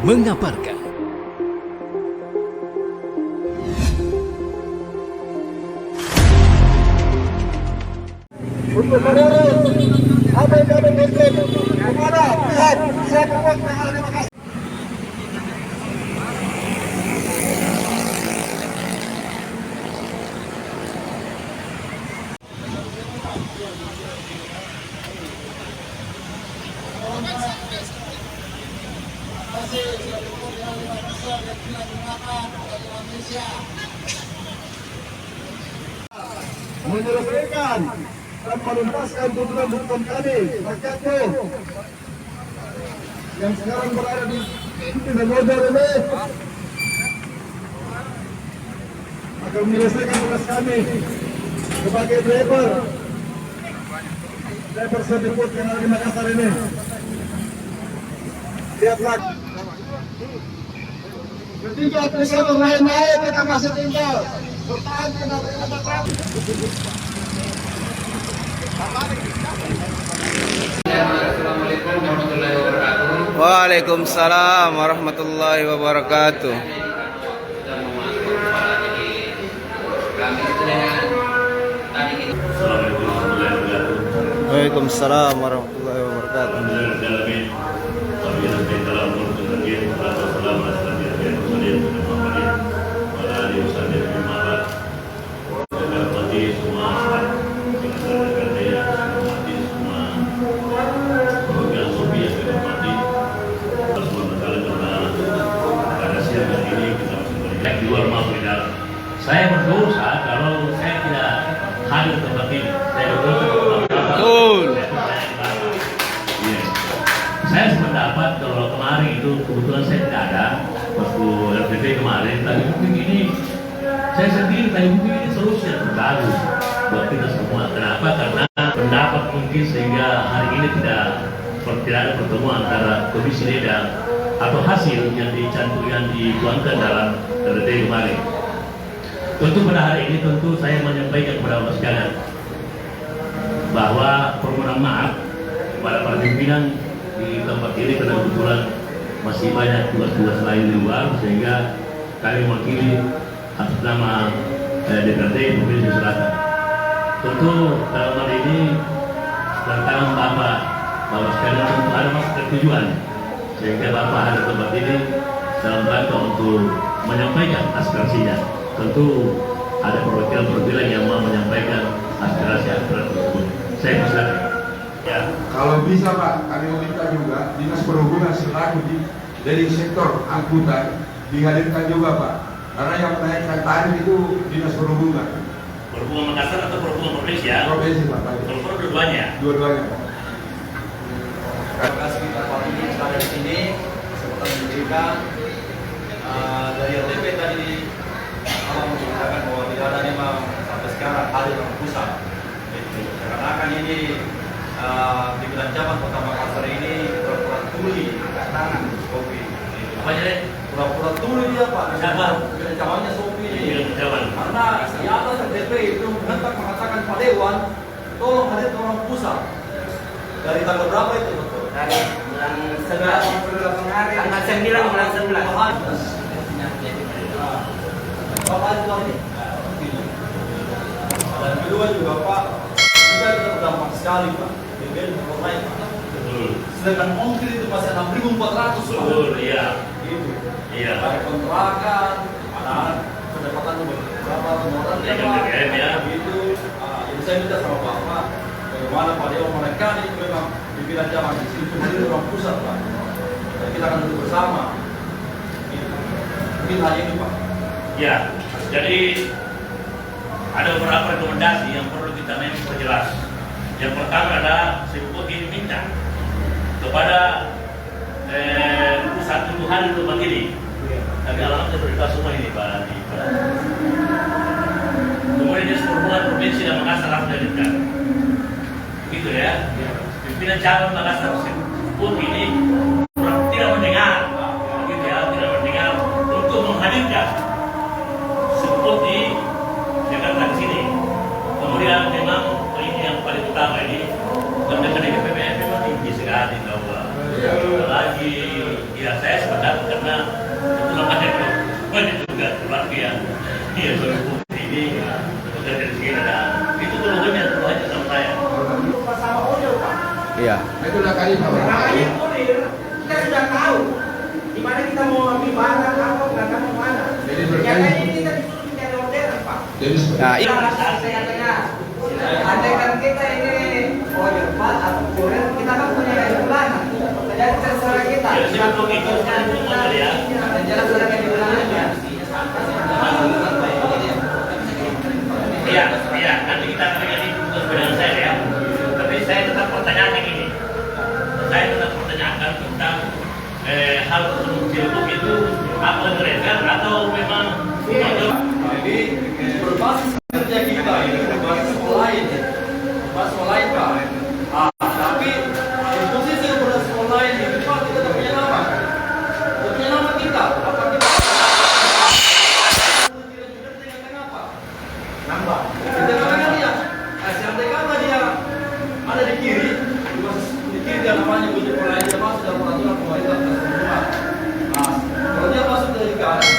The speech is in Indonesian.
mengabarkan. Untuk menurut apa yang kami muslim kepada pihak siapapun yang ada di Makassar. Menyelesaikan dan menuntaskan tuntutan kami rakyatku yang sekarang berada di Mojo ini akan menyelesaikan tugas kami sebagai driver sedikit yang ada di Makassar ini. Lihatlah ketiga bisa bermain-main, kita masih tinggal bertahan dengan kata-kata. Assalamualaikum warahmatullahi wabarakatuh. Waalaikumsalam warahmatullahi wabarakatuh. Waalaikumsalam warahmatullahi wabarakatuh. Saya berdosa kalau saya tidak hadir tempat ini. Saya berdosa Betul. Iya. Saya sependapat kalau kemarin itu kebetulan saya tidak ada waktu RPP kemarin. Tapi mungkin ini saya sendiri, tapi mungkin ini solusi yang terbagus buat kita semua. Kenapa? Karena pendapat mungkin sehingga hari ini tidak ada pertemuan antara komisi dan atau hasil yang dituangkan dalam RPP kemarin. Tentu pada hari ini tentu saya menyampaikan kepada Bapak sekalian bahwa permohonan maaf kepada para pimpinan di tempat ini karena kebetulan masih banyak tugas-tugas lain di luar sehingga kami mewakili atas nama DPRD Provinsi Selatan. Tentu dalam hal ini tantangan Bapak sekalian tentu ada maksud tujuan sehingga Bapak ada tempat ini dalam rangka untuk menyampaikan aspirasinya. Tentu ada perwakilan-perwakilan yang mau menyampaikan aspirasi tersebut. Saya persilakan. Ya. Kalau bisa Pak, kami meminta juga Dinas Perhubungan selaku dari sektor angkutan dihadirkan juga Pak. Karena yang menaikkan tarif itu Dinas Perhubungan. Perhubungan Makassar atau perhubungan provinsi ya? Provinsi Pak. Perhubungan dua-duanya. Dua-duanya Pak. Terima kasih kita pagi ini ada di sini kesempatan memberikan dari RTP tadi Allah menceritakan bahwa tidak ada memang sampai sekarang hal yang pusat. Karena kan ini di bulan zaman Kota Makassar ini pura-pura tuli tangan Sopi. Apa jadi? Pura-pura tuli dia Pak. Siapa? Zamannya Sopi. Zaman. Karena di atas RTP itu hendak mengatakan Pak Dewan tolong hadir ke orang pusat. Dari tanggal berapa itu betul? Dari bulan 11 tanggal 9 bulan 11. Bapak itu ini. Dan kedua juga Pak, kita terdampak sekali Pak. BBM online Pak. Betul. Sedangkan ongkir itu masih 6.400 Pak. Betul, iya. Itu. Iya. Ada kontrakan, ada pendapatan berapa orang Ya, kan BBM ya. Itu. Jadi saya minta sama Bapak, bagaimana Pak Dewa mereka ini memang pimpinan zaman di sini menjadi orang pusat Pak. Dan kita akan duduk bersama. Mungkin hanya ini Pak. Ya, jadi ada beberapa rekomendasi yang perlu kita memang perjelas. Yang pertama adalah sebut ini minta kepada pusat tuduhan untuk begini. Tapi alamatnya berita semua ini Pak. Kemudian Dinas Perhubungan Provinsi dan Makassar harus dihadirkan. Begitu ya. Pimpinan cabang Makassar sebut ini tidak mendengar, begitu ya, tidak mendengar untuk menghadirkan. Di Jakarta di sini. Kemudian memang ini yang paling utama ini kenaikan BBM memang tinggi sekali tahu. Lagi ya saya sebenarnya karena itulah ada banyak juga keluarga ya ini bekerja dari sini ada itu keluarnya sama saya. Iya. Itulah kali Pak. Namanya kurir, kita sudah tahu di mana kita mau ambil barang apa, berangkat mau mana. Jadi Ya berkali. kayaknya kita disuruh mencari orderan, Pak. Jadi Nah, Kita harus tengah-tengah. Andaikan kita ini order atau kurir, kita kan punya gaji bulanan. Jadi terserah kita. Ya, saya mau ikut kan ya. Dan jelas sudah gaji bulanannya. Iya, iya, nanti kita akan jadi dengan saya ya. Tapi saya tetap pertanyaannya gini. Saya tetap pertanyakan tentang hal tersebut itu apa mereka atau memang Jadi berbasis kerja kita ini berbasis online, berbasis online Pak. Tapi di posisi berbasis online ini Pak kita tidak punya nama, tidak punya nama kita. Apa kita? Tengah-tengah Pak. Nambah. Di tengah-tengah dia. Seandainya kata dia ada di kiri, di kiri dia namanya wujud online dia masuk dalam peraturan pemerintah dan semua. Kalau dia masuk dari kanan